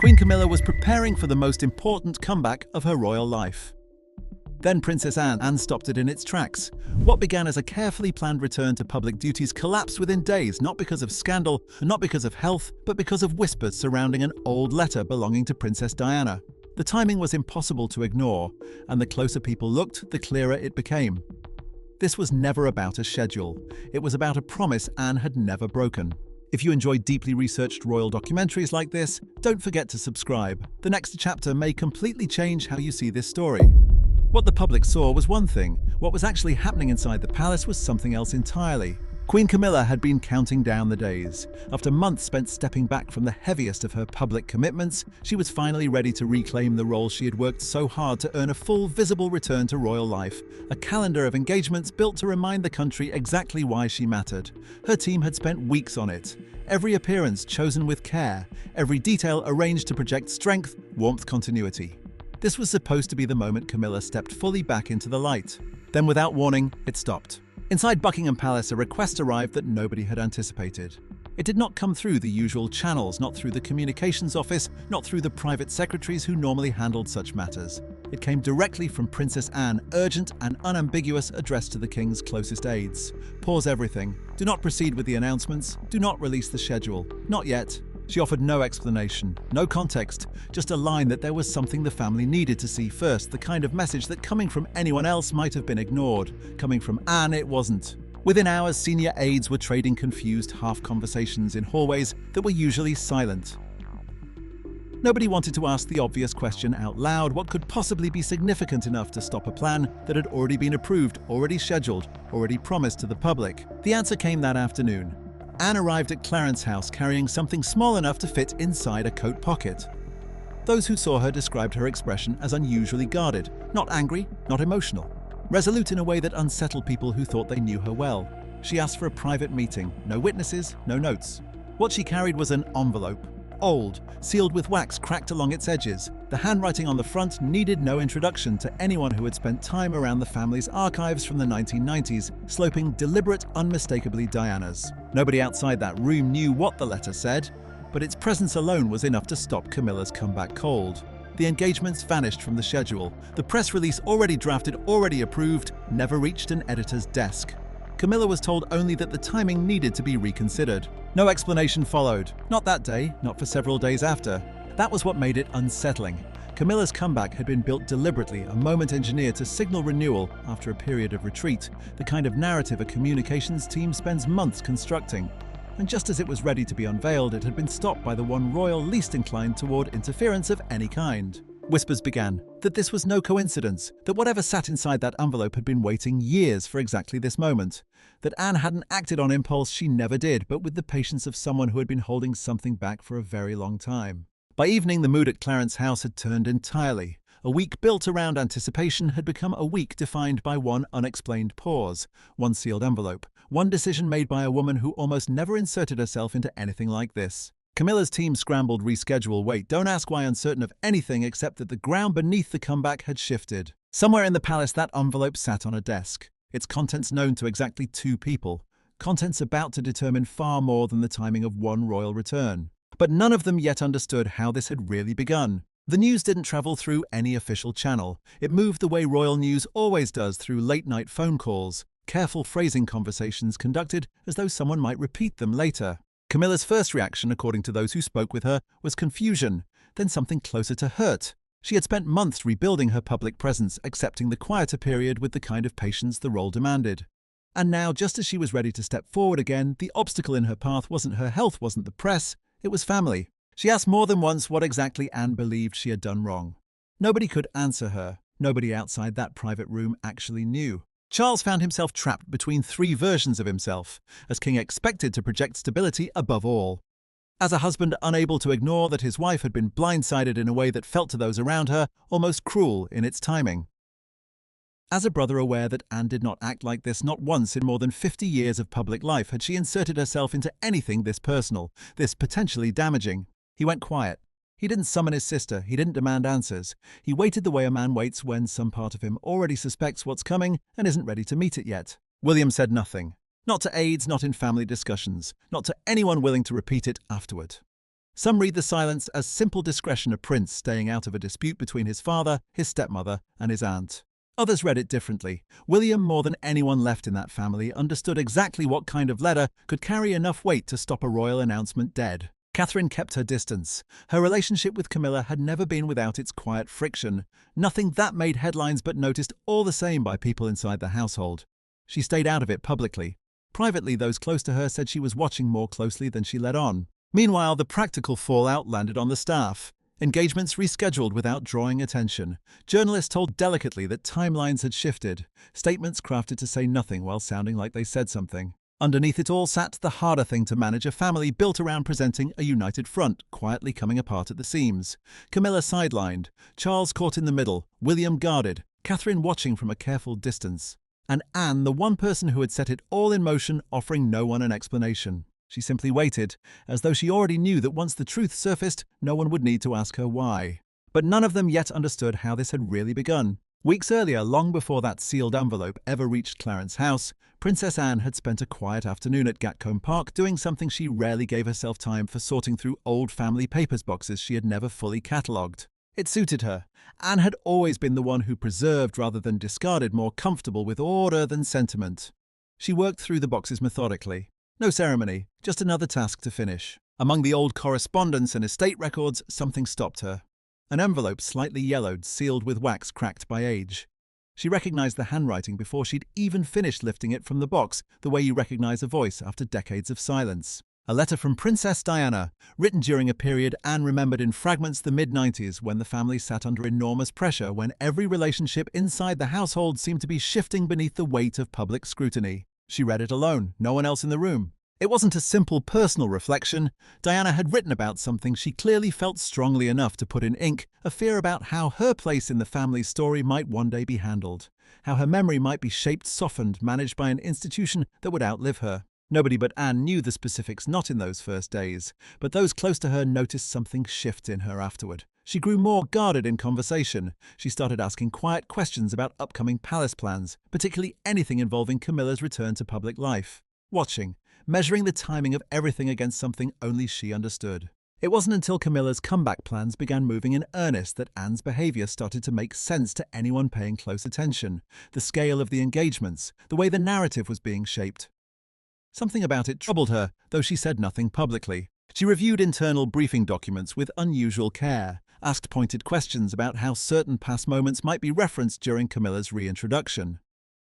Queen Camilla was preparing for the most important comeback of her royal life. Then Princess Anne stopped it in its tracks. What began as a carefully planned return to public duties collapsed within days, not because of scandal, not because of health, but because of whispers surrounding an old letter belonging to Princess Diana. The timing was impossible to ignore, and the closer people looked, the clearer it became. This was never about a schedule. It was about a promise Anne had never broken. If you enjoy deeply researched royal documentaries like this, don't forget to subscribe. The next chapter may completely change how you see this story. What the public saw was one thing. What was actually happening inside the palace was something else entirely. Queen Camilla had been counting down the days. After months spent stepping back from the heaviest of her public commitments, she was finally ready to reclaim the role she had worked so hard to earn: a full, visible return to royal life. A calendar of engagements built to remind the country exactly why she mattered. Her team had spent weeks on it. Every appearance chosen with care, every detail arranged to project strength, warmth, continuity. This was supposed to be the moment Camilla stepped fully back into the light. Then, without warning, it stopped. Inside Buckingham Palace, a request arrived that nobody had anticipated. It did not come through the usual channels, not through the communications office, not through the private secretaries who normally handled such matters. It came directly from Princess Anne, urgent and unambiguous, addressed to the king's closest aides. Pause everything. Do not proceed with the announcements. Do not release the schedule. Not yet. She offered no explanation, no context, just a line that there was something the family needed to see first, the kind of message that coming from anyone else might have been ignored. Coming from Anne, it wasn't. Within hours, senior aides were trading confused half-conversations in hallways that were usually silent. Nobody wanted to ask the obvious question out loud: what could possibly be significant enough to stop a plan that had already been approved, already scheduled, already promised to the public? The answer came that afternoon. Anne arrived at Clarence House carrying something small enough to fit inside a coat pocket. Those who saw her described her expression as unusually guarded, not angry, not emotional, resolute in a way that unsettled people who thought they knew her well. She asked for a private meeting, no witnesses, no notes. What she carried was an envelope, old, sealed with wax cracked along its edges. The handwriting on the front needed no introduction to anyone who had spent time around the family's archives from the 1990s, sloping deliberate, unmistakably Diana's. Nobody outside that room knew what the letter said, but its presence alone was enough to stop Camilla's comeback cold. The engagements vanished from the schedule. The press release, already drafted, already approved, never reached an editor's desk. Camilla was told only that the timing needed to be reconsidered. No explanation followed. Not that day, not for several days after. That was what made it unsettling. Camilla's comeback had been built deliberately, a moment engineered to signal renewal after a period of retreat, the kind of narrative a communications team spends months constructing. And just as it was ready to be unveiled, it had been stopped by the one royal least inclined toward interference of any kind. Whispers began that this was no coincidence, that whatever sat inside that envelope had been waiting years for exactly this moment, that Anne hadn't acted on impulse, she never did, but with the patience of someone who had been holding something back for a very long time. By evening, the mood at Clarence House had turned entirely. A week built around anticipation had become a week defined by one unexplained pause, one sealed envelope, one decision made by a woman who almost never inserted herself into anything like this. Camilla's team scrambled, reschedule, wait, don't ask why, uncertain of anything except that the ground beneath the comeback had shifted. Somewhere in the palace, that envelope sat on a desk, its contents known to exactly 2 people, contents about to determine far more than the timing of one royal return. But none of them yet understood how this had really begun. The news didn't travel through any official channel. It moved the way royal news always does, through late-night phone calls, careful phrasing conversations conducted as though someone might repeat them later. Camilla's first reaction, according to those who spoke with her, was confusion, then something closer to hurt. She had spent months rebuilding her public presence, accepting the quieter period with the kind of patience the role demanded. And now, just as she was ready to step forward again, the obstacle in her path wasn't her health, wasn't the press, it was family. She asked more than once what exactly Anne believed she had done wrong. Nobody could answer her. Nobody outside that private room actually knew. Charles found himself trapped between 3 versions of himself, as king expected to project stability above all. As a husband unable to ignore that his wife had been blindsided in a way that felt to those around her almost cruel in its timing. As a brother aware that Anne did not act like this, not once in more than 50 years of public life had she inserted herself into anything this personal, this potentially damaging. He went quiet. He didn't summon his sister. He didn't demand answers. He waited the way a man waits when some part of him already suspects what's coming and isn't ready to meet it yet. William said nothing. Not to aides, not in family discussions. Not to anyone willing to repeat it afterward. Some read the silence as simple discretion, a prince staying out of a dispute between his father, his stepmother, and his aunt. Others read it differently. William, more than anyone left in that family, understood exactly what kind of letter could carry enough weight to stop a royal announcement dead. Catherine kept her distance. Her relationship with Camilla had never been without its quiet friction. Nothing that made headlines, but noticed all the same by people inside the household. She stayed out of it publicly. Privately, those close to her said she was watching more closely than she let on. Meanwhile, the practical fallout landed on the staff. Engagements rescheduled without drawing attention. Journalists told delicately that timelines had shifted. Statements crafted to say nothing while sounding like they said something. Underneath it all sat the harder thing to manage, a family built around presenting a united front, quietly coming apart at the seams. Camilla sidelined, Charles caught in the middle, William guarded, Catherine watching from a careful distance, and Anne, the one person who had set it all in motion, offering no one an explanation. She simply waited, as though she already knew that once the truth surfaced, no one would need to ask her why. But none of them yet understood how this had really begun. Weeks earlier, long before that sealed envelope ever reached Clarence's house, Princess Anne had spent a quiet afternoon at Gatcombe Park doing something she rarely gave herself time for, sorting through old family papers boxes she had never fully catalogued. It suited her. Anne had always been the one who preserved rather than discarded, more comfortable with order than sentiment. She worked through the boxes methodically. No ceremony, just another task to finish. Among the old correspondence and estate records, something stopped her. An envelope slightly yellowed, sealed with wax cracked by age. She recognized the handwriting before she'd even finished lifting it from the box, the way you recognize a voice after decades of silence. A letter from Princess Diana, written during a period Anne remembered in fragments, the mid-90s, when the family sat under enormous pressure, when every relationship inside the household seemed to be shifting beneath the weight of public scrutiny. She read it alone, no one else in the room. It wasn't a simple personal reflection. Diana had written about something she clearly felt strongly enough to put in ink, a fear about how her place in the family's story might one day be handled, how her memory might be shaped, softened, managed by an institution that would outlive her. Nobody but Anne knew the specifics, not in those first days, but those close to her noticed something shift in her afterward. She grew more guarded in conversation. She started asking quiet questions about upcoming palace plans, particularly anything involving Camilla's return to public life. Watching, measuring the timing of everything against something only she understood. It wasn't until Camilla's comeback plans began moving in earnest that Anne's behavior started to make sense to anyone paying close attention. The scale of the engagements, the way the narrative was being shaped. Something about it troubled her, though she said nothing publicly. She reviewed internal briefing documents with unusual care, asked pointed questions about how certain past moments might be referenced during Camilla's reintroduction.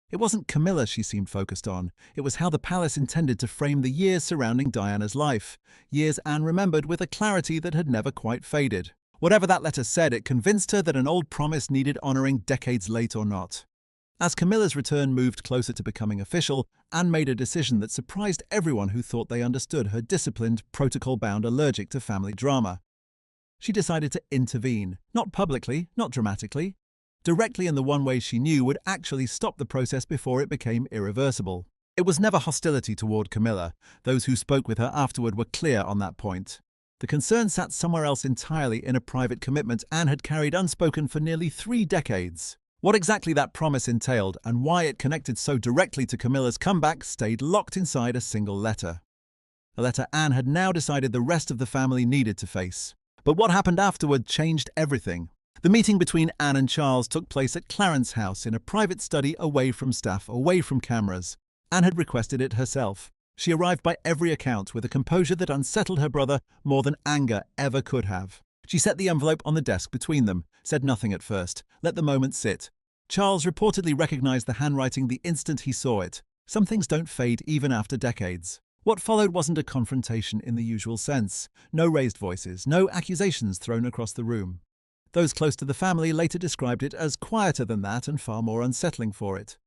It wasn't Camilla she seemed focused on, it was how the palace intended to frame the years surrounding Diana's life, years Anne remembered with a clarity that had never quite faded. Whatever that letter said, it convinced her that an old promise needed honoring, decades late or not. As Camilla's return moved closer to becoming official, Anne made a decision that surprised everyone who thought they understood her, disciplined, protocol-bound, allergic to family drama. She decided to intervene, not publicly, not dramatically, directly in the one way she knew would actually stop the process before it became irreversible. It was never hostility toward Camilla. Those who spoke with her afterward were clear on that point. The concern sat somewhere else entirely, in a private commitment Anne had carried unspoken for nearly 3 decades. What exactly that promise entailed and why it connected so directly to Camilla's comeback stayed locked inside a single letter. A letter Anne had now decided the rest of the family needed to face. But what happened afterward changed everything. The meeting between Anne and Charles took place at Clarence's house in a private study, away from staff, away from cameras. Anne had requested it herself. She arrived by every account with a composure that unsettled her brother more than anger ever could have. She set the envelope on the desk between them, said nothing at first, let the moment sit. Charles reportedly recognized the handwriting the instant he saw it. Some things don't fade even after decades. What followed wasn't a confrontation in the usual sense. No raised voices, no accusations thrown across the room. Those close to the family later described it as quieter than that and far more unsettling for it.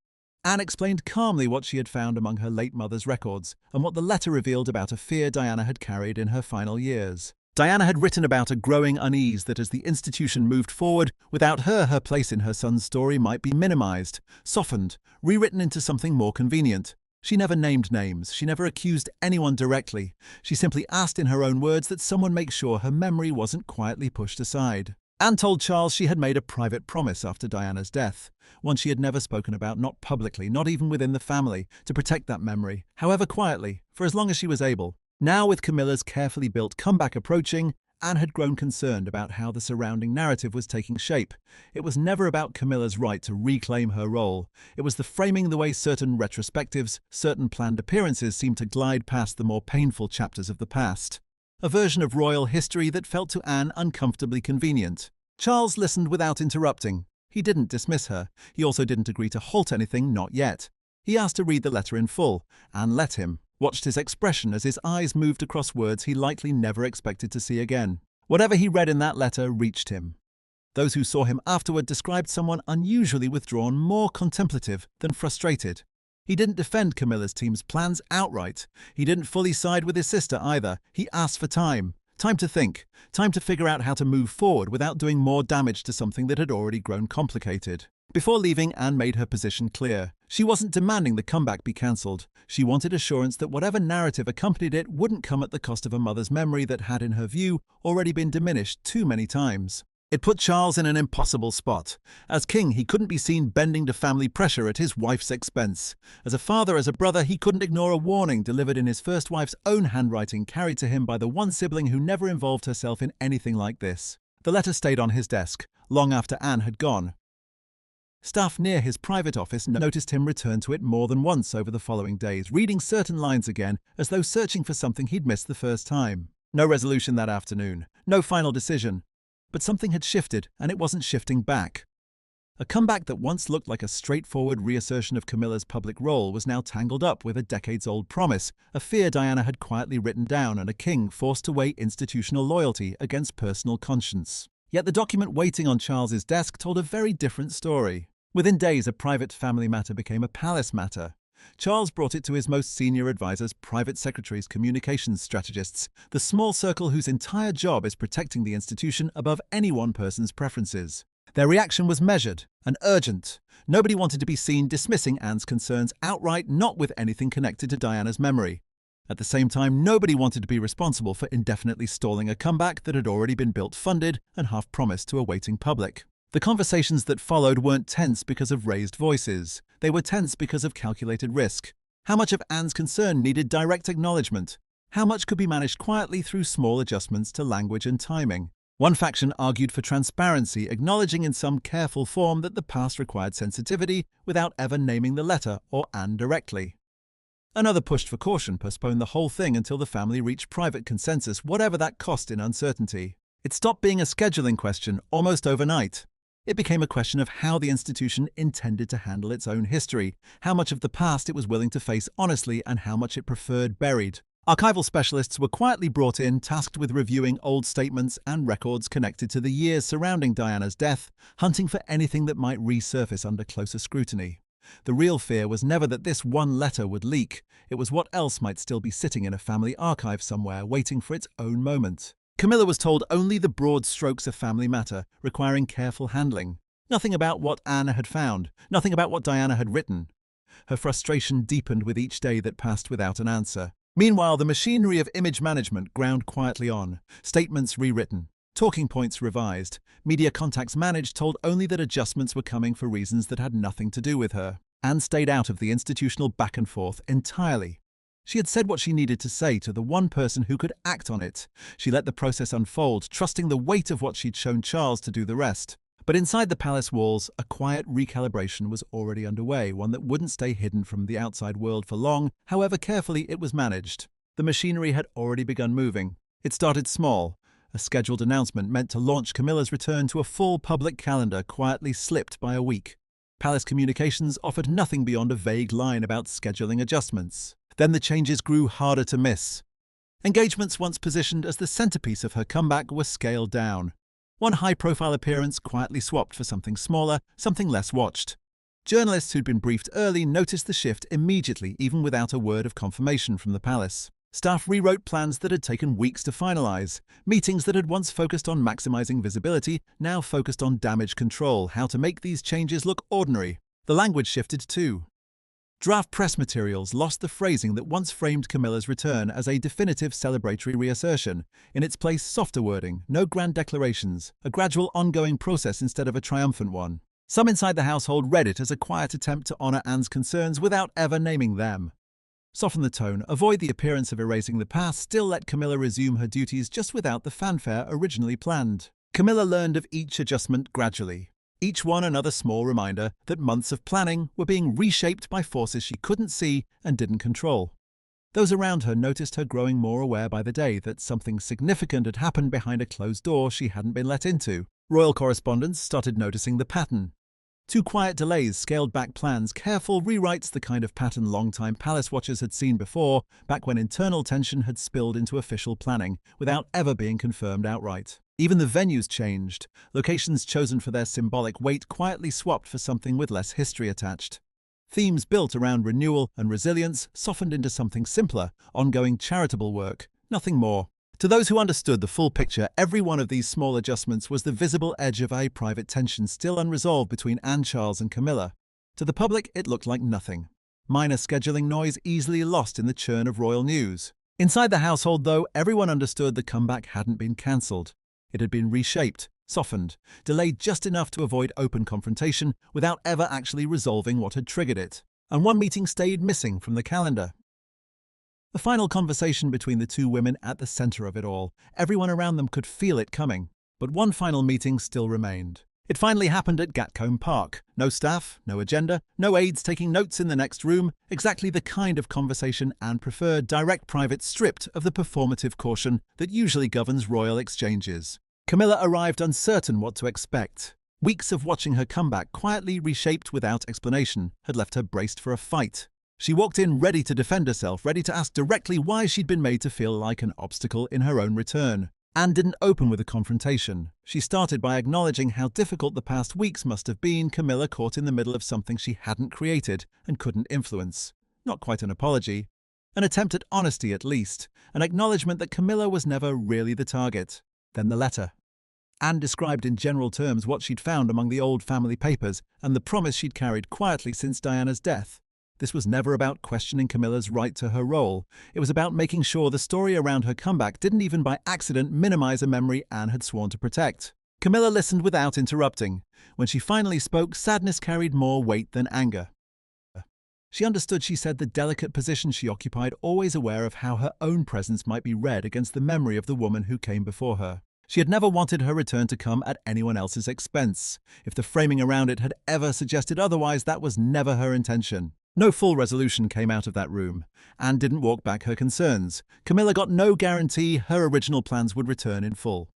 Anne explained calmly what she had found among her late mother's records and what the letter revealed about a fear Diana had carried in her final years. Diana had written about a growing unease that as the institution moved forward, without her, her place in her son's story might be minimized, softened, rewritten into something more convenient. She never named names, she never accused anyone directly. She simply asked in her own words that someone make sure her memory wasn't quietly pushed aside. Anne told Charles she had made a private promise after Diana's death, one she had never spoken about, not publicly, not even within the family, to protect that memory, however quietly, for as long as she was able. Now, with Camilla's carefully built comeback approaching, Anne had grown concerned about how the surrounding narrative was taking shape. It was never about Camilla's right to reclaim her role. It was the framing the way certain retrospectives, certain planned appearances seemed to glide past the more painful chapters of the past. A version of royal history that felt to Anne uncomfortably convenient. Charles listened without interrupting. He didn't dismiss her. He also didn't agree to halt anything, not yet. He asked to read the letter in full. Anne let him, watched his expression as his eyes moved across words he likely never expected to see again. Whatever he read in that letter reached him. Those who saw him afterward described someone unusually withdrawn, more contemplative than frustrated. He didn't defend Camilla's team's plans outright. He didn't fully side with his sister either. He asked for time. Time to think. Time to figure out how to move forward without doing more damage to something that had already grown complicated. Before leaving, Anne made her position clear. She wasn't demanding the comeback be cancelled. She wanted assurance that whatever narrative accompanied it wouldn't come at the cost of a mother's memory that had, in her view, already been diminished too many times. It put Charles in an impossible spot. As king, he couldn't be seen bending to family pressure at his wife's expense. As a father, as a brother, he couldn't ignore a warning delivered in his first wife's own handwriting, carried to him by the one sibling who never involved herself in anything like this. The letter stayed on his desk, long after Anne had gone. Staff near his private office noticed him return to it more than once over the following days, reading certain lines again, as though searching for something he'd missed the first time. No resolution that afternoon, no final decision. But something had shifted, and it wasn't shifting back. A comeback that once looked like a straightforward reassertion of Camilla's public role was now tangled up with a decades-old promise, a fear Diana had quietly written down, and a king forced to weigh institutional loyalty against personal conscience. Yet the document waiting on Charles's desk told a very different story. Within days, a private family matter became a palace matter. Charles brought it to his most senior advisors, private secretaries, communications strategists, the small circle whose entire job is protecting the institution above any one person's preferences. Their reaction was measured and urgent. Nobody wanted to be seen dismissing Anne's concerns outright, not with anything connected to Diana's memory. At the same time, nobody wanted to be responsible for indefinitely stalling a comeback that had already been built, funded, and half promised to a waiting public. The conversations that followed weren't tense because of raised voices. They were tense because of calculated risk. How much of Anne's concern needed direct acknowledgement? How much could be managed quietly through small adjustments to language and timing? One faction argued for transparency, acknowledging in some careful form that the past required sensitivity without ever naming the letter or Anne directly. Another pushed for caution, postponed the whole thing until the family reached private consensus, whatever that cost in uncertainty. It stopped being a scheduling question almost overnight. It became a question of how the institution intended to handle its own history, how much of the past it was willing to face honestly, and how much it preferred buried. Archival specialists were quietly brought in, tasked with reviewing old statements and records connected to the years surrounding Diana's death, hunting for anything that might resurface under closer scrutiny. The real fear was never that this one letter would leak. It was what else might still be sitting in a family archive somewhere, waiting for its own moment. Camilla was told only the broad strokes of family matter, requiring careful handling. Nothing about what Anne had found, nothing about what Diana had written. Her frustration deepened with each day that passed without an answer. Meanwhile, the machinery of image management ground quietly on, statements rewritten, talking points revised, media contacts managed, told only that adjustments were coming for reasons that had nothing to do with her. Anne stayed out of the institutional back and forth entirely. She had said what she needed to say to the one person who could act on it. She let the process unfold, trusting the weight of what she'd shown Charles to do the rest. But inside the palace walls, a quiet recalibration was already underway, one that wouldn't stay hidden from the outside world for long, however carefully it was managed. The machinery had already begun moving. It started small. A scheduled announcement meant to launch Camilla's return to a full public calendar quietly slipped by a week. Palace communications offered nothing beyond a vague line about scheduling adjustments. Then the changes grew harder to miss. Engagements once positioned as the centerpiece of her comeback were scaled down. One high-profile appearance quietly swapped for something smaller, something less watched. Journalists who'd been briefed early noticed the shift immediately, even without a word of confirmation from the palace. Staff rewrote plans that had taken weeks to finalize. Meetings that had once focused on maximizing visibility now focused on damage control, how to make these changes look ordinary. The language shifted too. Draft press materials lost the phrasing that once framed Camilla's return as a definitive celebratory reassertion. In its place, softer wording, no grand declarations, a gradual ongoing process instead of a triumphant one. Some inside the household read it as a quiet attempt to honor Anne's concerns without ever naming them. Soften the tone, avoid the appearance of erasing the past, still let Camilla resume her duties just without the fanfare originally planned. Camilla learned of each adjustment gradually, each one another small reminder that months of planning were being reshaped by forces she couldn't see and didn't control. Those around her noticed her growing more aware by the day that something significant had happened behind a closed door she hadn't been let into. Royal correspondents started noticing the pattern. 2 quiet delays, scaled-back plans, careful rewrites, the kind of pattern long-time palace watchers had seen before, back when internal tension had spilled into official planning, without ever being confirmed outright. Even the venues changed. Locations chosen for their symbolic weight quietly swapped for something with less history attached. Themes built around renewal and resilience softened into something simpler, ongoing charitable work, nothing more. To those who understood the full picture, every one of these small adjustments was the visible edge of a private tension still unresolved between Anne Charles and Camilla. To the public, it looked like nothing. Minor scheduling noise easily lost in the churn of royal news. Inside the household, though, everyone understood the comeback hadn't been cancelled. It had been reshaped, softened, delayed just enough to avoid open confrontation without ever actually resolving what had triggered it. And one meeting stayed missing from the calendar. The final conversation between the 2 women at the center of it all. Everyone around them could feel it coming. But one final meeting still remained. It finally happened at Gatcombe Park. No staff, no agenda, no aides taking notes in the next room. Exactly the kind of conversation Anne preferred, direct, private, stripped of the performative caution that usually governs royal exchanges. Camilla arrived uncertain what to expect. Weeks of watching her comeback, quietly reshaped without explanation, had left her braced for a fight. She walked in ready to defend herself, ready to ask directly why she'd been made to feel like an obstacle in her own return. Anne didn't open with a confrontation. She started by acknowledging how difficult the past weeks must have been, Camilla caught in the middle of something she hadn't created and couldn't influence. Not quite an apology. An attempt at honesty at least, an acknowledgement that Camilla was never really the target. Then the letter. Anne described in general terms what she'd found among the old family papers and the promise she'd carried quietly since Diana's death. This was never about questioning Camilla's right to her role. It was about making sure the story around her comeback didn't even by accident minimize a memory Anne had sworn to protect. Camilla listened without interrupting. When she finally spoke, sadness carried more weight than anger. She understood, she said, the delicate position she occupied, always aware of how her own presence might be read against the memory of the woman who came before her. She had never wanted her return to come at anyone else's expense. If the framing around it had ever suggested otherwise, that was never her intention. No full resolution came out of that room. Anne didn't walk back her concerns. Camilla got no guarantee her original plans would return in full.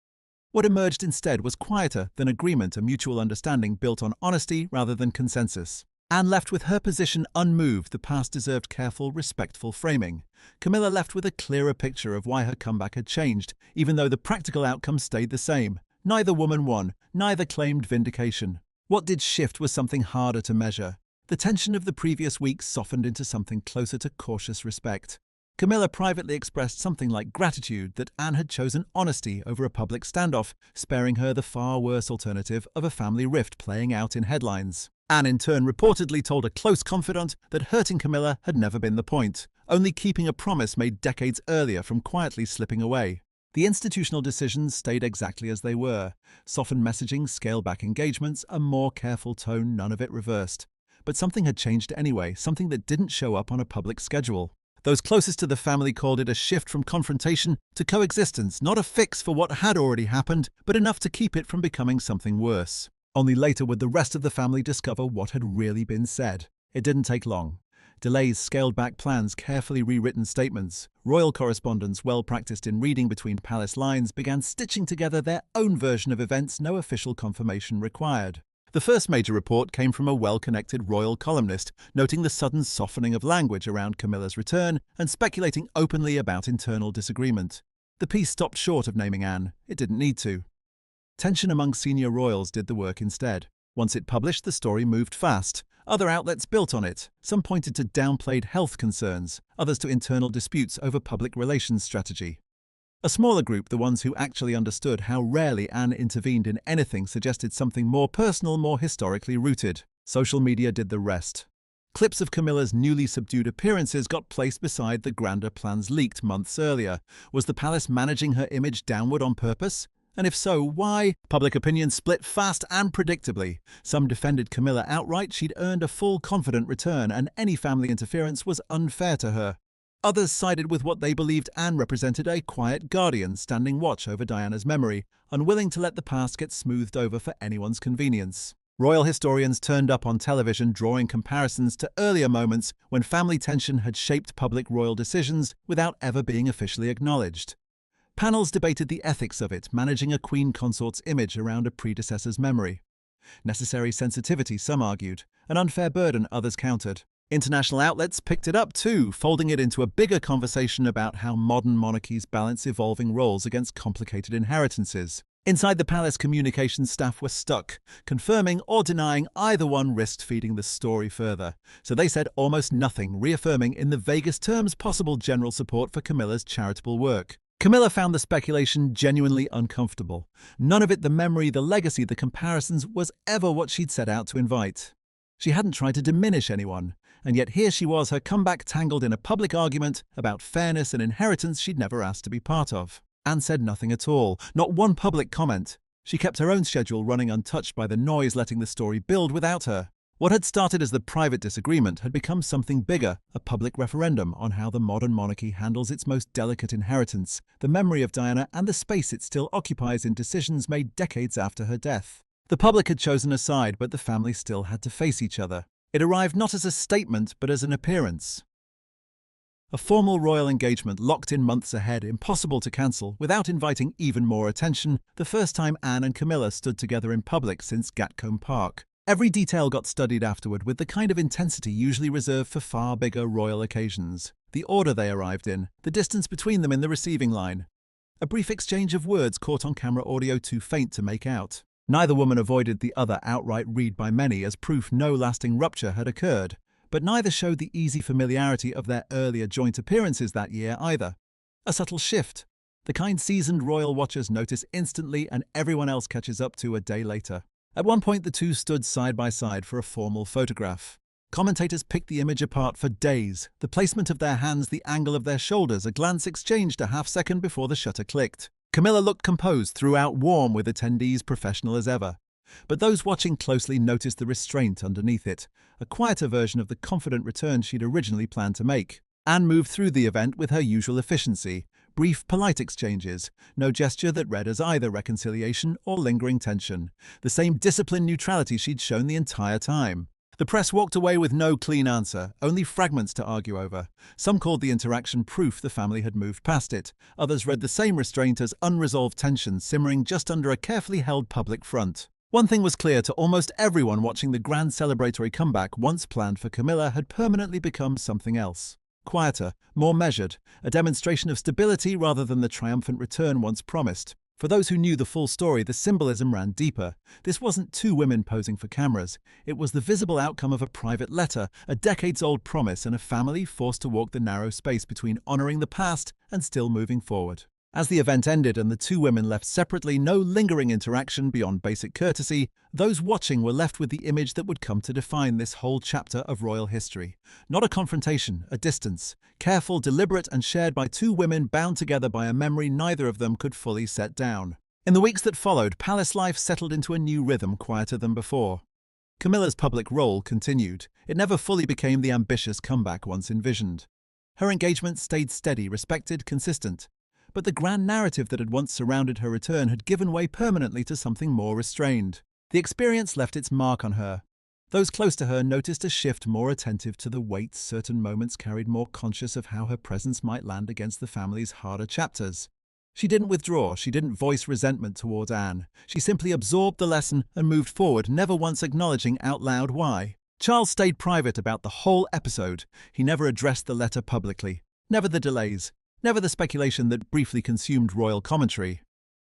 What emerged instead was quieter than agreement, a mutual understanding built on honesty rather than consensus. Anne left with her position unmoved. The past deserved careful, respectful framing. Camilla left with a clearer picture of why her comeback had changed, even though the practical outcome stayed the same. Neither woman won, neither claimed vindication. What did shift was something harder to measure. The tension of the previous weeks softened into something closer to cautious respect. Camilla privately expressed something like gratitude that Anne had chosen honesty over a public standoff, sparing her the far worse alternative of a family rift playing out in headlines. Anne in turn reportedly told a close confidant that hurting Camilla had never been the point, only keeping a promise made decades earlier from quietly slipping away. The institutional decisions stayed exactly as they were. Softened messaging, scaled-back engagements, a more careful tone, none of it reversed. But something had changed anyway, something that didn't show up on a public schedule. Those closest to the family called it a shift from confrontation to coexistence, not a fix for what had already happened, but enough to keep it from becoming something worse. Only later would the rest of the family discover what had really been said. It didn't take long. Delays, scaled-back plans, carefully rewritten statements. Royal correspondents, well practiced in reading between palace lines, began stitching together their own version of events, no official confirmation required. The first major report came from a well-connected royal columnist, noting the sudden softening of language around Camilla's return and speculating openly about internal disagreement. The piece stopped short of naming Anne. It didn't need to. Tension among senior royals did the work instead. Once it published, the story moved fast. Other outlets built on it. Some pointed to downplayed health concerns, others to internal disputes over public relations strategy. A smaller group, the ones who actually understood how rarely Anne intervened in anything, suggested something more personal, more historically rooted. Social media did the rest. Clips of Camilla's newly subdued appearances got placed beside the grander plans leaked months earlier. Was the palace managing her image downward on purpose? And if so, why? Public opinion split fast and predictably. Some defended Camilla outright. She'd earned a full, confident return, and any family interference was unfair to her. Others sided with what they believed Anne represented, a quiet guardian standing watch over Diana's memory, unwilling to let the past get smoothed over for anyone's convenience. Royal historians turned up on television, drawing comparisons to earlier moments when family tension had shaped public royal decisions without ever being officially acknowledged. Panels debated the ethics of it, managing a queen consort's image around a predecessor's memory. Necessary sensitivity, some argued, an unfair burden, others countered. International outlets picked it up too, folding it into a bigger conversation about how modern monarchies balance evolving roles against complicated inheritances. Inside the palace, communications staff were stuck. Confirming or denying either one risked feeding the story further, so they said almost nothing, reaffirming in the vaguest terms possible general support for Camilla's charitable work. Camilla found the speculation genuinely uncomfortable. None of it, the memory, the legacy, the comparisons, was ever what she'd set out to invite. She hadn't tried to diminish anyone, and yet here she was, her comeback tangled in a public argument about fairness and inheritance she'd never asked to be part of. Anne said nothing at all, not one public comment. She kept her own schedule running untouched by the noise, letting the story build without her. What had started as the private disagreement had become something bigger, a public referendum on how the modern monarchy handles its most delicate inheritance, the memory of Diana and the space it still occupies in decisions made decades after her death. The public had chosen a side, but the family still had to face each other. It arrived not as a statement, but as an appearance. A formal royal engagement locked in months ahead, impossible to cancel, without inviting even more attention, the first time Anne and Camilla stood together in public since Gatcombe Park. Every detail got studied afterward with the kind of intensity usually reserved for far bigger royal occasions. The order they arrived in, the distance between them in the receiving line. A brief exchange of words caught on camera, audio too faint to make out. Neither woman avoided the other, outright read by many as proof no lasting rupture had occurred. But neither showed the easy familiarity of their earlier joint appearances that year either. A subtle shift, the kind seasoned royal watchers notice instantly and everyone else catches up to a day later. At one point, the two stood side by side for a formal photograph. Commentators picked the image apart for days, the placement of their hands, the angle of their shoulders, a glance exchanged a half-second before the shutter clicked. Camilla looked composed throughout, warm, with attendees professional as ever. But those watching closely noticed the restraint underneath it, a quieter version of the confident return she'd originally planned to make. Anne moved through the event with her usual efficiency, brief, polite exchanges, no gesture that read as either reconciliation or lingering tension, the same disciplined neutrality she'd shown the entire time. The press walked away with no clean answer, only fragments to argue over. Some called the interaction proof the family had moved past it. Others read the same restraint as unresolved tension simmering just under a carefully held public front. One thing was clear to almost everyone watching: the grand celebratory comeback once planned for Camilla had permanently become something else. Quieter, more measured, a demonstration of stability rather than the triumphant return once promised. For those who knew the full story, the symbolism ran deeper. This wasn't two women posing for cameras. It was the visible outcome of a private letter, a decades-old promise, and a family forced to walk the narrow space between honoring the past and still moving forward. As the event ended and the two women left separately, no lingering interaction beyond basic courtesy, those watching were left with the image that would come to define this whole chapter of royal history. Not a confrontation, a distance, careful, deliberate, and shared by two women bound together by a memory neither of them could fully set down. In the weeks that followed, palace life settled into a new rhythm, quieter than before. Camilla's public role continued. It never fully became the ambitious comeback once envisioned. Her engagement stayed steady, respected, consistent. But the grand narrative that had once surrounded her return had given way permanently to something more restrained. The experience left its mark on her. Those close to her noticed a shift, more attentive to the weight certain moments carried, more conscious of how her presence might land against the family's harder chapters. She didn't withdraw, she didn't voice resentment toward Anne. She simply absorbed the lesson and moved forward, never once acknowledging out loud why. Charles stayed private about the whole episode. He never addressed the letter publicly. Never the delays. Never the speculation that briefly consumed royal commentary.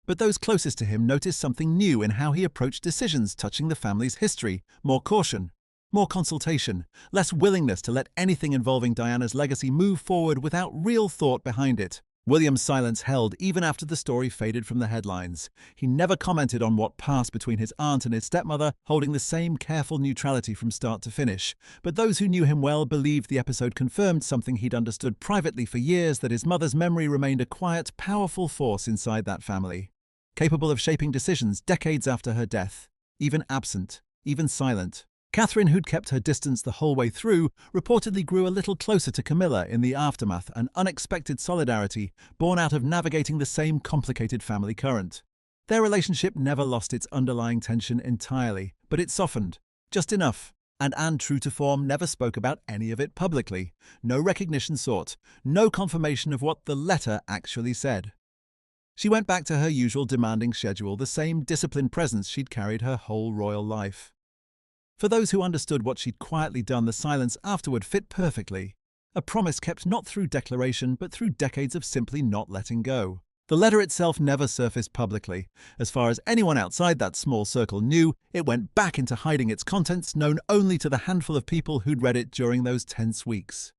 But those closest to him noticed something new in how he approached decisions touching the family's history: more caution, more consultation, less willingness to let anything involving Diana's legacy move forward without real thought behind it. William's silence held even after the story faded from the headlines. He never commented on what passed between his aunt and his stepmother, holding the same careful neutrality from start to finish. But those who knew him well believed the episode confirmed something he'd understood privately for years: that his mother's memory remained a quiet, powerful force inside that family, capable of shaping decisions decades after her death, even absent, even silent. Catherine, who'd kept her distance the whole way through, reportedly grew a little closer to Camilla in the aftermath, an unexpected solidarity born out of navigating the same complicated family current. Their relationship never lost its underlying tension entirely, but it softened, just enough. And Anne, true to form, never spoke about any of it publicly. No recognition sought, no confirmation of what the letter actually said. She went back to her usual demanding schedule, the same disciplined presence she'd carried her whole royal life. For those who understood what she'd quietly done, the silence afterward fit perfectly. A promise kept not through declaration, but through decades of simply not letting go. The letter itself never surfaced publicly. As far as anyone outside that small circle knew, it went back into hiding, its contents known only to the handful of people who'd read it during those tense weeks.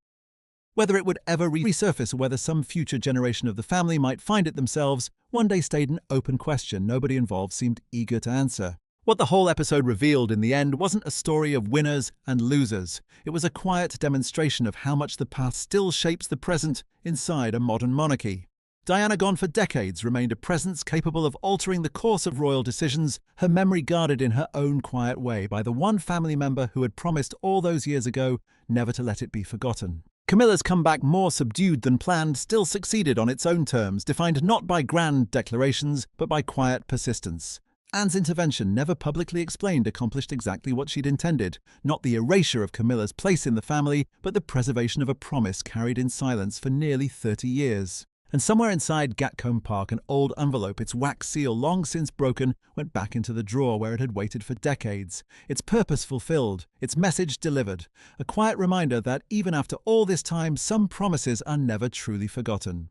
Whether it would ever resurface or whether some future generation of the family might find it themselves, one day stayed an open question nobody involved seemed eager to answer. What the whole episode revealed in the end wasn't a story of winners and losers. It was a quiet demonstration of how much the past still shapes the present inside a modern monarchy. Diana, gone for decades, remained a presence capable of altering the course of royal decisions, her memory guarded in her own quiet way by the one family member who had promised all those years ago never to let it be forgotten. Camilla's comeback, more subdued than planned, still succeeded on its own terms, defined not by grand declarations, but by quiet persistence. Anne's intervention, never publicly explained, accomplished exactly what she'd intended, not the erasure of Camilla's place in the family, but the preservation of a promise carried in silence for nearly 30 years. And somewhere inside Gatcombe Park, an old envelope, its wax seal long since broken, went back into the drawer where it had waited for decades. Its purpose fulfilled, its message delivered. A quiet reminder that even after all this time, some promises are never truly forgotten.